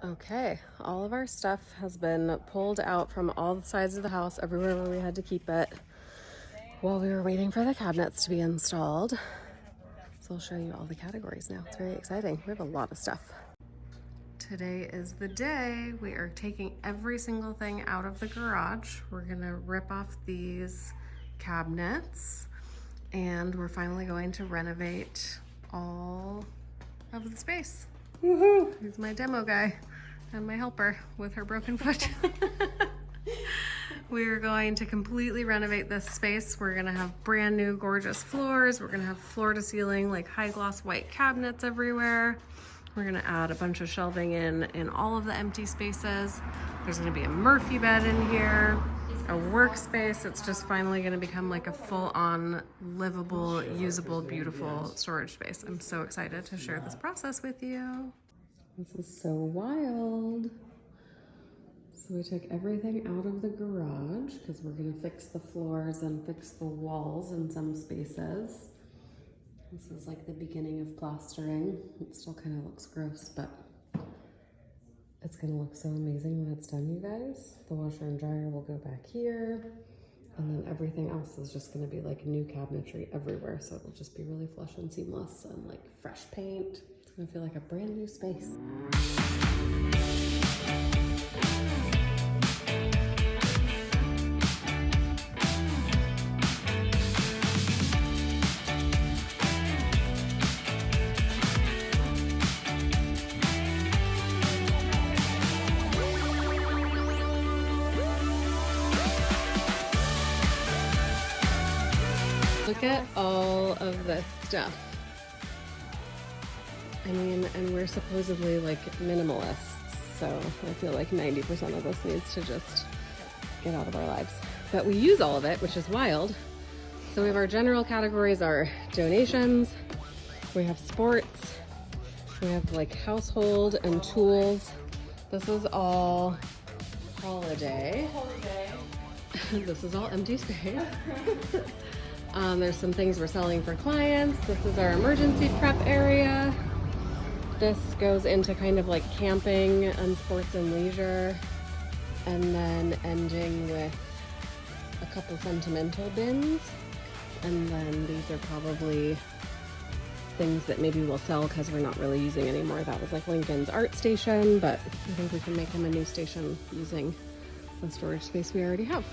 Okay, all of our stuff has been pulled out from all the sides of the house, everywhere where we had to keep it, while we were waiting for the cabinets to be installed. So I'll show you all the categories now. It's very exciting. We have a lot of stuff. Today is the day we are taking every single thing out of the garage. We're gonna rip off these cabinets and we're finally going to renovate all of the space. Woohoo! He's my demo guy and my helper with her broken foot. We're going to completely renovate this space. We're gonna have brand new gorgeous floors. We're gonna have floor to ceiling, like high gloss white cabinets everywhere. We're gonna add a bunch of shelving in all of the empty spaces. There's gonna be a Murphy bed in here, a workspace. It's just finally gonna become like a full-on livable, usable, beautiful storage space. I'm so excited to share this process with you. This is so wild. So we took everything out of the garage because we're gonna fix the floors and fix the walls in some spaces. This is like the beginning of plastering. It still kind of looks gross, but it's gonna look so amazing when it's done, you guys. The washer and dryer will go back here, and then everything else is just gonna be like new cabinetry everywhere. So it'll just be really flush and seamless and like fresh paint. It's gonna feel like a brand new space. Look at all of this stuff. I mean, and we're supposedly like minimalists, so I feel like 90% of this needs to just get out of our lives. But we use all of it, which is wild. So we have our general categories are donations, we have sports, we have like household and tools. This is all holiday. This is all empty space. There's some things we're selling for clients. This is our emergency prep area. This goes into kind of like camping and sports and leisure. And then ending with a couple sentimental bins. And then these are probably things that maybe we'll sell because we're not really using anymore. That was like Lincoln's art station, but I think we can make him a new station using the storage space we already have.